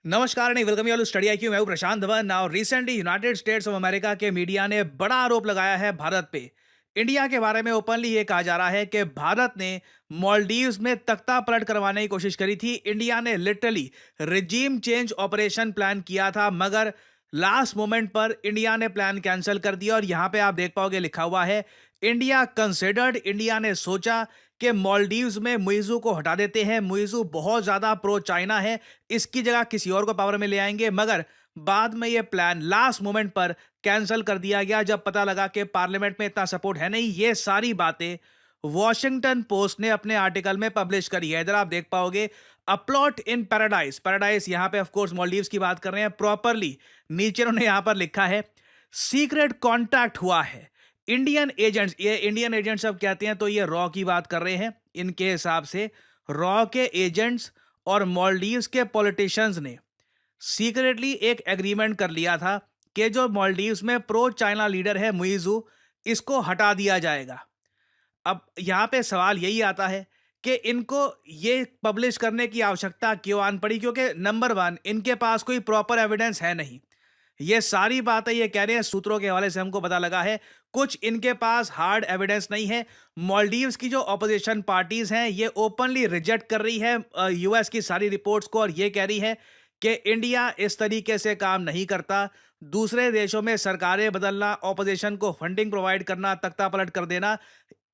नमस्कार नहीं welcome you study IQ. मैं हूं Prashant Dhawan. Now recently United States of America के मीडिया ने बड़ा आरोप लगाया है भारत पे। इंडिया के बारे में ओपनली ये कहा जा रहा है कि भारत ने मालदीव्स में तख्ता पलट करवाने की कोशिश करी थी। इंडिया ने literally regime change operation plan किया था, मगर लास्ट मोमेंट पर इंडिया ने प्लान कैंसिल कर दिया। और यहां पे आप देख पाओगे लिखा हुआ है इंडिया कंसिडर्ड। इंडिया ने सोचा कि मालदीव्स में मुइज़ू को हटा देते हैं। मुइज़ू बहुत ज़्यादा प्रो चाइना है, इसकी जगह किसी और को पावर में ले आएंगे, मगर बाद में ये प्लान लास्ट मोमेंट पर कैंसिल कर दिया गया जब पता लगा कि पार्लियामेंट में इतना सपोर्ट है नहीं। ये सारी बातें वॉशिंगटन पोस्ट ने अपने आर्टिकल में पब्लिश करी है। इधर आप देख पाओगे a plot in paradise. Paradise यहां पे ऑफ कोर्स मालदीव्स की बात कर रहे हैं प्रॉपरली। नीचे उन्होंने यहां पर लिखा है सीक्रेट कॉन्टैक्ट हुआ है इंडियन एजेंट्स। ये इंडियन एजेंट्स अब कहते हैं तो ये रॉ की बात कर रहे हैं। इनके हिसाब से रॉ के एजेंट्स और मालदीव्स के पॉलिटिशियंस ने सीक्रेटली एक एग्रीमेंट कर लिया था कि जो मालदीव्स में प्रो चाइना लीडर है मुइज़ू, इसको हटा दिया जाएगा। अब यहाँ पे सवाल यही आता है कि इनको ये पब्लिश करने की आवश्यकता क्यों आन पड़ी, क्योंकि नंबर वन इनके पास कोई प्रॉपर एविडेंस है नहीं। ये सारी बातें ये कह रहे हैं, सूत्रों के हवाले से हमको पता लगा है, कुछ इनके पास हार्ड एविडेंस नहीं है। मालदीव्स की जो ऑपोजिशन पार्टीज हैं ये ओपनली रिजेक्ट कर रही है यूएस की सारी रिपोर्ट्स को, और ये कह रही है कि इंडिया इस तरीके से काम नहीं करता। दूसरे देशों में सरकारें बदलना, ऑपोजिशन को फंडिंग प्रोवाइड करना, तख्ता पलट कर देना,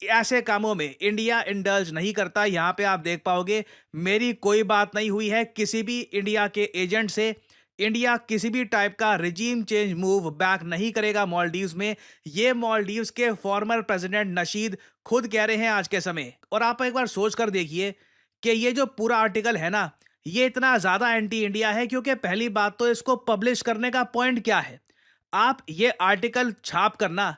ऐसे कामों में इंडिया इंडल्ज नहीं करता। यहां पे आप देख पाओगे मेरी कोई बात नहीं हुई है किसी भी इंडिया के एजेंट से। इंडिया किसी भी टाइप का रिजीम चेंज मूव बैक नहीं करेगा मालदीव्स में। ये मालदीव्स के फॉर्मर प्रेसिडेंट नशीद खुद कह रहे हैं आज के समय। और आप एक बार सोच कर देखिए कि ये जो पूरा आर्टिकल है ना, ये इतना ज्यादा एंटी इंडिया है क्योंकि पहली बात तो इसको पब्लिश करने का पॉइंट क्या है। आप ये आर्टिकल छाप करना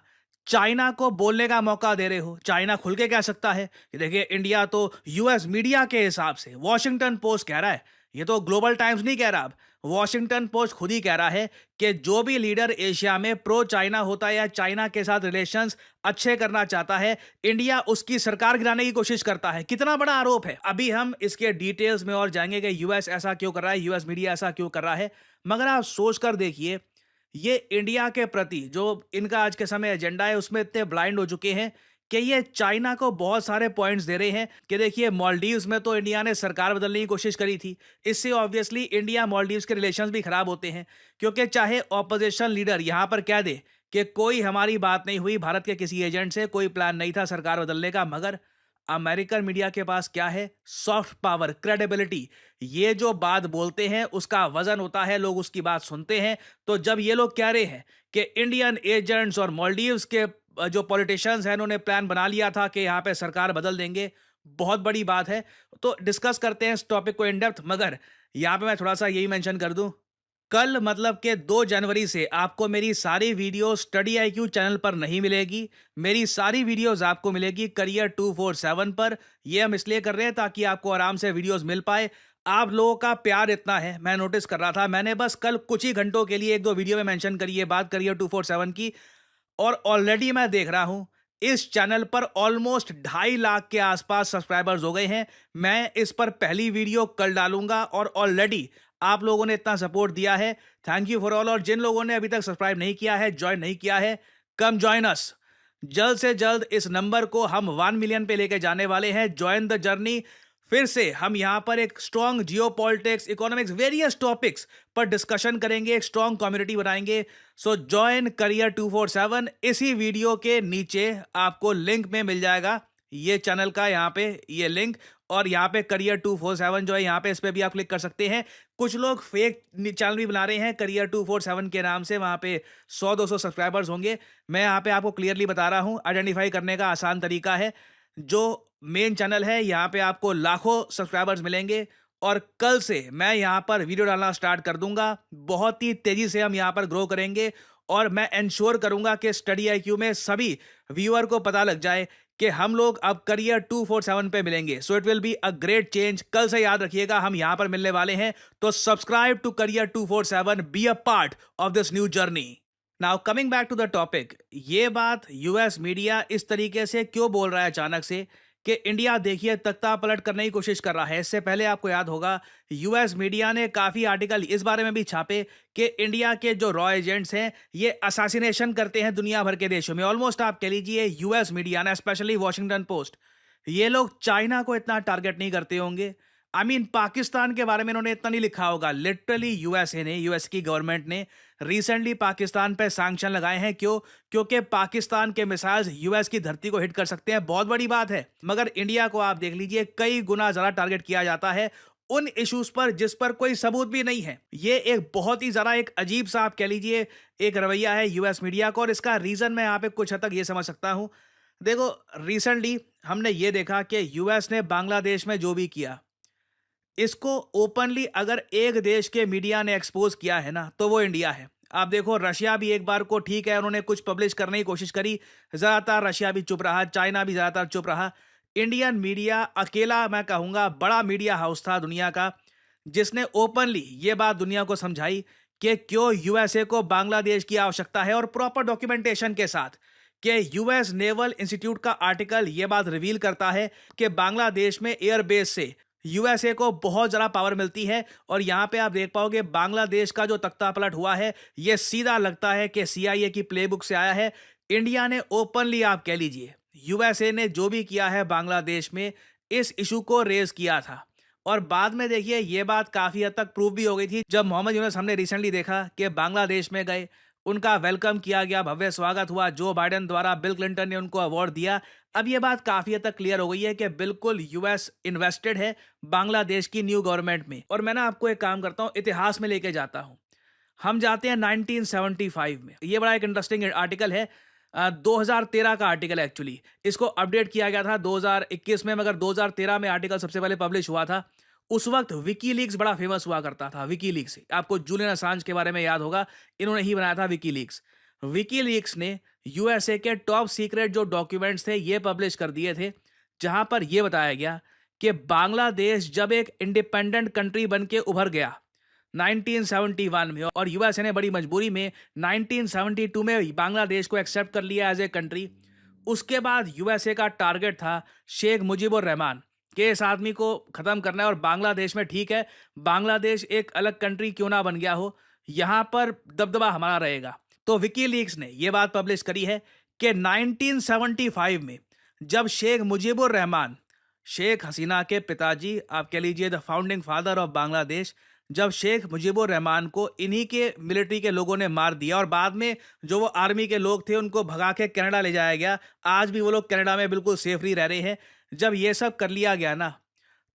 चाइना को बोलने का मौका दे रहे हो। चाइना खुल के कह सकता है कि देखिए इंडिया तो यूएस मीडिया के हिसाब से, वॉशिंगटन पोस्ट कह रहा है, ये तो ग्लोबल टाइम्स नहीं कह रहा। अब वॉशिंगटन पोस्ट खुद ही कह रहा है कि जो भी लीडर एशिया में प्रो चाइना होता है या चाइना के साथ रिलेशंस अच्छे करना चाहता है, इंडिया उसकी सरकार गिराने की कोशिश करता है। कितना बड़ा आरोप है। अभी हम इसके डिटेल्स में और जाएंगे कि यूएस ऐसा क्यों कर रहा है, यूएस मीडिया ऐसा क्यों कर रहा है, मगर आप सोच कर देखिए ये इंडिया के प्रति जो इनका आज के समय एजेंडा है उसमें इतने ब्लाइंड हो चुके हैं कि ये चाइना को बहुत सारे पॉइंट्स दे रहे हैं कि देखिए मालदीव्स में तो इंडिया ने सरकार बदलने की कोशिश करी थी। इससे ऑब्वियसली इंडिया मालदीव्स के रिलेशंस भी खराब होते हैं, क्योंकि चाहे ऑपोजिशन लीडर यहां पर कह दे कि कोई हमारी बात नहीं हुई, भारत के किसी एजेंट से कोई प्लान नहीं था सरकार बदलने का, मगर अमेरिकन मीडिया के पास क्या है? Soft power, credibility. ये जो बात बोलते हैं उसका वजन होता है, लोग उसकी बात सुनते हैं। तो जब ये लोग कह रहे हैं कि इंडियन एजेंट्स और मालदीव्स के जो पॉलिटिशियंस हैं उन्होंने प्लान बना लिया था कि यहाँ पे सरकार बदल देंगे, बहुत बड़ी बात है। तो डिस्कस करते हैं इस टॉपिक को इन डेप्थ, मगर यहाँ पे मैं थोड़ा सा यही मेंशन कर दूं, कल मतलब कि 2 जनवरी से आपको मेरी सारी वीडियो स्टडी आईक्यू चैनल पर नहीं मिलेगी। मेरी सारी वीडियोस आपको मिलेगी करियर 247 पर। ये हम इसलिए कर रहे हैं ताकि आपको आराम से वीडियोस मिल पाए। आप लोगों का प्यार इतना है, मैं नोटिस कर रहा था, मैंने बस कल कुछ ही घंटों के लिए 1-2 वीडियो में मेंशन करी है बात करियर 247 की, और ऑलरेडी मैं देख रहा हूं इस चैनल पर ऑलमोस्ट 2.5 लाख के आसपास सब्सक्राइबर्स हो गए हैं। मैं इस पर पहली वीडियो कल डालूंगा, और ऑलरेडी आप लोगों ने इतना सपोर्ट दिया है, थैंक यू फॉर ऑल। और जिन लोगों ने अभी तक सब्सक्राइब नहीं किया है, ज्वाइन नहीं किया है, कम ज्वाइन अस। जल्द से जल्द इस नंबर को हम 1 मिलियन पे लेके जाने वाले हैं। Join the journey. फिर से हम यहां पर एक स्ट्रॉन्ग जियो पॉलिटिक्स, इकोनॉमिक्स, वेरियस टॉपिक्स पर डिस्कशन करेंगे, एक स्ट्रॉन्ग कम्युनिटी बनाएंगे। सो ज्वाइन करियर 247। इसी वीडियो के नीचे आपको लिंक में मिल जाएगा ये चैनल का, यहाँ पे ये लिंक, और यहाँ पे करियर 247 जो है यहाँ पे, इस पे भी आप क्लिक कर सकते हैं। कुछ लोग फेक चैनल भी बना रहे हैं करियर 247 के नाम से, वहाँ पे 100-200 सब्सक्राइबर्स होंगे। मैं यहाँ पे आपको क्लियरली बता रहा हूँ, आइडेंटिफाई करने का आसान तरीका है। जो मेन चैनल है यहाँ पे आपको लाखों सब्सक्राइबर्स मिलेंगे, और कल से मैं यहाँ पर वीडियो डालना स्टार्ट कर दूंगा। बहुत ही तेजी से हम यहाँ पर ग्रो करेंगे, और मैं इंश्योर करूंगा कि स्टडी आईक्यू में सभी व्यूअर को पता लग जाए कि हम लोग अब करियर 247 पे मिलेंगे। So it will be a great change. कल से याद रखिएगा हम यहां पर मिलने वाले हैं। तो subscribe to career 247, be a part of this new journey. Now coming back to the topic, ये बात यूएस मीडिया इस तरीके से क्यों बोल रहा है अचानक से कि इंडिया देखिए तख्ता पलट करने की कोशिश कर रहा है। इससे पहले आपको याद होगा यूएस मीडिया ने काफ़ी आर्टिकल इस बारे में भी छापे कि इंडिया के जो रॉ एजेंट्स हैं ये असासिनेशन करते हैं दुनिया भर के देशों में। ऑलमोस्ट आप कह लीजिए यूएस मीडिया ने, स्पेशली वॉशिंगटन पोस्ट, ये लोग चाइना को इतना टारगेट नहीं करते होंगे। पाकिस्तान के बारे में इन्होंने इतना नहीं लिखा होगा। लिटरली यूएसए ने, यूएस की गवर्नमेंट ने रिसेंटली पाकिस्तान पे सैंक्शन लगाए हैं। क्यों? क्योंकि पाकिस्तान के मिसाइल्स यूएस की धरती को हिट कर सकते हैं। बहुत बड़ी बात है। मगर इंडिया को आप देख लीजिए कई गुना ज्यादा टारगेट किया जाता है उन इश्यूज पर जिस पर कोई सबूत भी नहीं है। ये एक बहुत ही ज्यादा एक अजीब सा आप कह लीजिए एक रवैया है यूएस मीडिया का, और इसका रीजन मैं यहाँ पे कुछ हद तक ये समझ सकता हूं। देखो, रिसेंटली हमने ये देखा कि यूएस ने बांग्लादेश में जो भी किया, इसको ओपनली अगर एक देश के मीडिया ने एक्सपोज किया है ना, तो वो इंडिया है। आप देखो, रशिया भी एक बार को ठीक है, उन्होंने कुछ पब्लिश करने की कोशिश करी, ज्यादातर रशिया भी चुप रहा, चाइना भी ज्यादातर चुप रहा। इंडियन मीडिया अकेला, मैं कहूंगा बड़ा मीडिया हाउस था दुनिया का, जिसने ओपनली ये बात दुनिया को समझाई कि क्यों यूएसए को बांग्लादेश की आवश्यकता है, और प्रॉपर डॉक्यूमेंटेशन के साथ कि यूएस नेवल इंस्टीट्यूट का आर्टिकल ये बात रिवील करता है कि बांग्लादेश में एयरबेस से यूएसए को बहुत ज़्यादा पावर मिलती है। और यहाँ पे आप देख पाओगे बांग्लादेश का जो तख्ता पलट हुआ है ये सीधा लगता है कि सीआईए की प्लेबुक से आया है। इंडिया ने ओपनली, आप कह लीजिए यूएसए ने जो भी किया है बांग्लादेश में, इस इशू को रेज किया था। और बाद में देखिए ये बात काफ़ी हद तक प्रूव भी हो गई थी जब मोहम्मद यूनुस हमने रिसेंटली देखा कि बांग्लादेश में गए, उनका वेलकम किया गया, भव्य स्वागत हुआ, जो बाइडेन द्वारा बिल क्लिंटन ने उनको अवार्ड दिया। अब ये बात काफी हद तक क्लियर हो गई है कि बिल्कुल यूएस इन्वेस्टेड है बांग्लादेश की न्यू गवर्नमेंट में। और मैं ना आपको एक काम करता हूँ, इतिहास में लेके जाता हूँ। हम जाते हैं 1975 में। ये बड़ा एक इंटरेस्टिंग आर्टिकल है, 2013 का आर्टिकल है एक्चुअली। इसको अपडेट किया गया था 2021 में, मगर 2013 में आर्टिकल सबसे पहले पब्लिश हुआ था। उस वक्त विकीलीक्स बड़ा फेमस हुआ करता था। विकीलीक्स, आपको जूलियन असांज के बारे में याद होगा, इन्होंने ही बनाया था विकीलीक्स। विकीलीक्स ने यूएसए के टॉप सीक्रेट जो डॉक्यूमेंट्स थे ये पब्लिश कर दिए थे, जहां पर यह बताया गया कि बांग्लादेश जब एक इंडिपेंडेंट कंट्री बन के उभर गया 1971 में, और यूएसए ने बड़ी मजबूरी में 1972 में बांग्लादेश को एक्सेप्ट कर लिया एज ए कंट्री। उसके बाद यूएसए का टारगेट था शेख मुजीबुर रहमान के इस आदमी को खत्म करना है, और बांग्लादेश में ठीक है, बांग्लादेश एक अलग कंट्री क्यों ना बन गया हो, यहां पर दबदबा हमारा रहेगा। तो विकीलीक्स ने यह बात पब्लिश करी है कि 1975 में जब शेख मुजीबुर रहमान, शेख हसीना के पिताजी, आप कह लीजिए the founding father of Bangladesh, जब शेख मुजीबुर रहमान को इन्हीं के मिलिट्री के लोगों ने मार दिया, और बाद में जो वो आर्मी के लोग थे उनको भगा के कनाडा ले जाया गया। आज भी वो लोग कनाडा में बिल्कुल सेफली रह रहे हैं। जब ये सब कर लिया गया ना,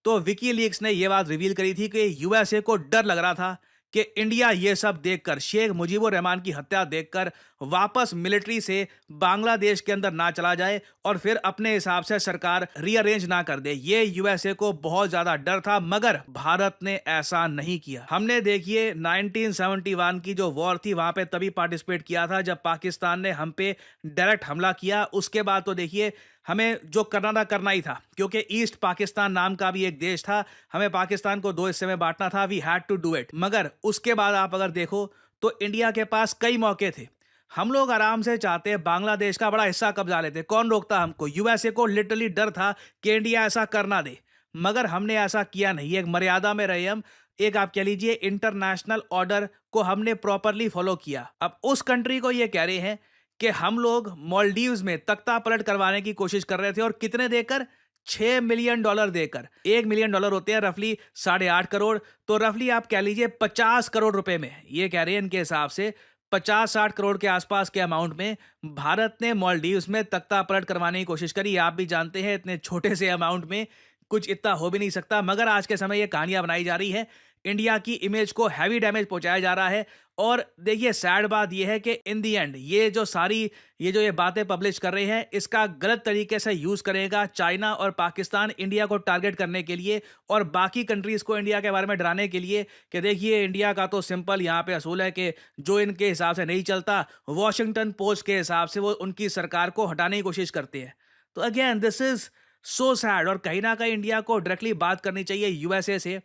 तो विकीलीक्स ने यह बात रिवील करी थी कि यूएसए को डर लग रहा था कि इंडिया ये सब देखकर, शेख मुजीबुर रहमान की हत्या देखकर, वापस मिलिट्री से बांग्लादेश के अंदर ना चला जाए और फिर अपने हिसाब से सरकार रीअरेंज ना कर दे। ये यूएसए को बहुत ज्यादा डर था, मगर भारत ने ऐसा नहीं किया। हमने देखिए 1971 की जो वॉर थी वहां पे तभी पार्टिसिपेट किया था जब पाकिस्तान ने हम पे डायरेक्ट हमला किया। उसके बाद तो देखिए हमें जो करना था करना ही था, क्योंकि ईस्ट पाकिस्तान नाम का भी एक देश था, हमें पाकिस्तान को दो हिस्से में बांटना था। We had to do it. मगर उसके बाद आप अगर देखो तो इंडिया के पास कई मौके थे। हम लोग आराम से चाहते हैं बांग्लादेश का बड़ा हिस्सा कब्जा लेते, कौन रोकता हमको? यूएसए को लिटरली डर था कि इंडिया ऐसा करना दे, मगर हमने ऐसा किया नहीं। एक मर्यादा में रहे हम, एक आप कह लीजिए इंटरनेशनल ऑर्डर को हमने प्रॉपरली फॉलो किया। अब उस कंट्री को ये कह रहे हैं कि हम लोग मालदीव्स में तख्ता पलट करवाने की कोशिश कर रहे थे, और कितने देकर? $6 मिलियन देकर। $1 मिलियन होते हैं रफली 8.5 करोड़, तो रफली आप कह लीजिए 50 करोड़ रुपए में, ये कह रहे हैं इनके हिसाब से 50-60 करोड़ के आसपास के अमाउंट में भारत ने मालदीव्स में तख्ता पलट करवाने की कोशिश करी। आप भी जानते हैं इतने छोटे से अमाउंट में कुछ इतना हो भी नहीं सकता, मगर आज के समय ये कहानियां बनाई जा रही है, इंडिया की इमेज को हैवी डैमेज पहुंचाया जा रहा है। और देखिए सैड बात यह है कि इन दी एंड ये बातें पब्लिश कर रहे हैं, इसका गलत तरीके से यूज करेगा चाइना और पाकिस्तान इंडिया को टारगेट करने के लिए और बाकी कंट्रीज को इंडिया के बारे में डराने के लिए कि देखिए इंडिया का तो सिंपल यहाँ पे असूल है कि जो इनके हिसाब से नहीं चलता, वॉशिंगटन पोस्ट के हिसाब से वो उनकी सरकार को हटाने की कोशिश करते हैं। तो again this is so sad. और कहीं ना कहीं इंडिया को डायरेक्टली बात करनी चाहिए यूएसए से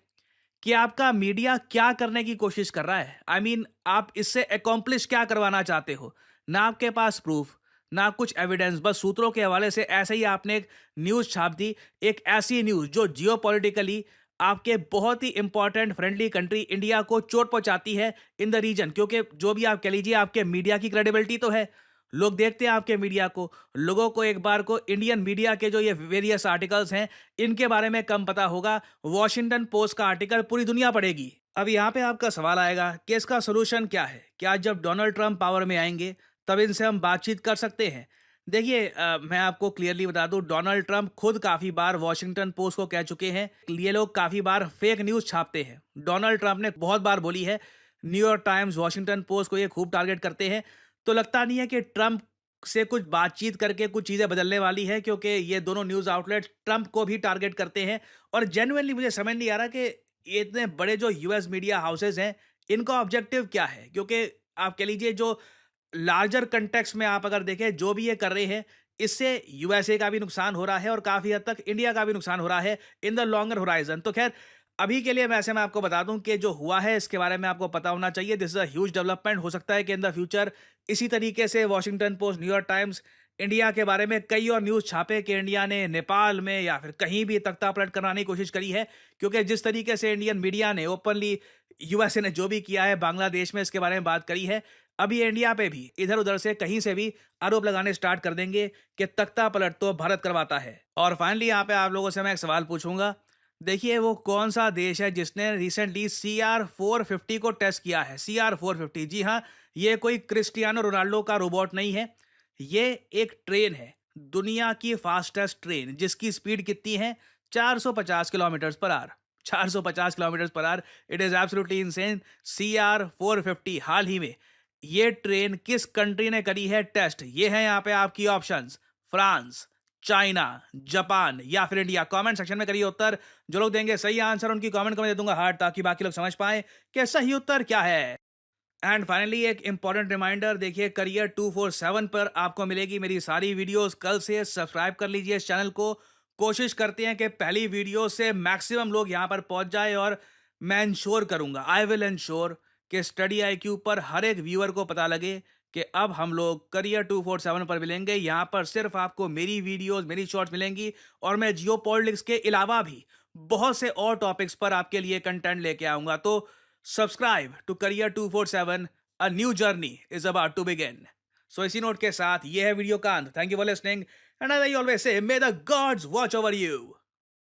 कि आपका मीडिया क्या करने की कोशिश कर रहा है। I mean, आप इससे अकॉम्प्लिश क्या करवाना चाहते हो? ना आपके पास प्रूफ, ना कुछ एविडेंस, बस सूत्रों के हवाले से ऐसे ही आपने एक न्यूज़ छाप दी। एक ऐसी न्यूज़ जो जियोपॉलिटिकली आपके बहुत ही इंपॉर्टेंट फ्रेंडली कंट्री इंडिया को चोट पहुंचाती है इन द रीजन, क्योंकि जो भी आप कह लीजिए आपके मीडिया की क्रेडिबिलिटी तो है। लोग देखते हैं आपके मीडिया को, लोगों को एक बार को इंडियन मीडिया के जो ये वेरियस आर्टिकल्स हैं इनके बारे में कम पता होगा। वॉशिंगटन पोस्ट का आर्टिकल पूरी दुनिया पढ़ेगी। अब यहाँ पे आपका सवाल आएगा कि इसका सोल्यूशन क्या है? क्या जब डोनाल्ड ट्रंप पावर में आएंगे तब इनसे हम बातचीत कर सकते हैं? देखिए, मैं आपको क्लियरली बता दूं, डोनाल्ड ट्रंप खुद काफ़ी बार वॉशिंगटन पोस्ट को कह चुके हैं, ये लोग काफ़ी बार फेक न्यूज़ छापते हैं। डोनाल्ड ट्रंप ने बहुत बार बोली है, न्यूयॉर्क टाइम्स, वॉशिंगटन पोस्ट को ये खूब टारगेट करते हैं। तो लगता नहीं है कि ट्रंप से कुछ बातचीत करके कुछ चीज़ें बदलने वाली है, क्योंकि ये दोनों न्यूज़ आउटलेट ट्रंप को भी टारगेट करते हैं। और जेन्युइनली मुझे समझ नहीं आ रहा कि ये इतने बड़े जो यूएस मीडिया हाउसेज हैं, इनका ऑब्जेक्टिव क्या है? क्योंकि आप कह लीजिए जो लार्जर कंटेक्स्ट में आप अगर देखें, जो भी ये कर रहे हैं, इससे यूएसए का भी नुकसान हो रहा है और काफ़ी हद तक इंडिया का भी नुकसान हो रहा है इन द लॉन्गर होराइजन। तो खैर, अभी के लिए वैसे मैं आपको बता दूं कि जो हुआ है इसके बारे में आपको पता होना चाहिए। This is a huge development. हो सकता है कि इन द फ्यूचर इसी तरीके से Washington post, New York times India के बारे में कई और न्यूज़ छापे कि इंडिया ने नेपाल में या फिर कहीं भी तख्ता पलट कराने की कोशिश करी है। क्योंकि जिस तरीके से इंडियन मीडिया ने ओपनली यूएसए ने जो भी किया है बांग्लादेश में, इसके बारे में बात करी है, अभी इंडिया पे भी इधर उधर से कहीं से भी आरोप लगाने स्टार्ट कर देंगे कि तख्ता पलट तो भारत करवाता है। और फाइनली यहाँ पे आप लोगों से मैं एक सवाल पूछूंगा। देखिए, वो कौन सा देश है जिसने रिसेंटली CR-450 को टेस्ट किया है? CR-450, जी हाँ, ये कोई क्रिस्टियानो रोनाल्डो का रोबोट नहीं है। ये एक ट्रेन है, दुनिया की फास्टेस्ट ट्रेन, जिसकी स्पीड कितनी है? 450 kilometre per hour. 450 kilometre per hour. It is absolutely insane. CR-450 हाल ही में ये ट्रेन किस कंट्री ने करी है टेस्ट? ये है यहाँ पे आपकी ऑप्शंस: फ्रांस, चाइना, जापान या फिर इंडिया। कमेंट सेक्शन में करिए उत्तर। जो लोग देंगे सही आंसर उनकी कमेंट को मैं दे दूंगा हार्ट, ताकि बाकी लोग समझ पाए कि सही उत्तर क्या है। एंड फाइनली एक इंपॉर्टेंट रिमाइंडर, देखिए करियर 247 पर आपको मिलेगी मेरी सारी वीडियोस। कल से सब्सक्राइब कर लीजिए इस चैनल को। कोशिश करते हैं कि पहली वीडियो से मैक्सिमम लोग यहाँ पर पहुंच जाए, और मैं इंश्योर करूंगा, आई विल इंश्योर कि स्टडी IQ पर हर एक व्यूअर को पता लगे कि अब हम लोग करियर 247 पर मिलेंगे। यहाँ पर सिर्फ आपको मेरी वीडियोस, मेरी शॉर्ट्स मिलेंगी, और मैं जियो पॉलिटिक्स के अलावा भी बहुत से और टॉपिक्स पर आपके लिए कंटेंट लेके आऊंगा। तो subscribe to career 247, a new journey is about to begin. So इसी नोट के साथ ये है वीडियो का अंत। Thank you for listening, and I always say, may the gods watch over you.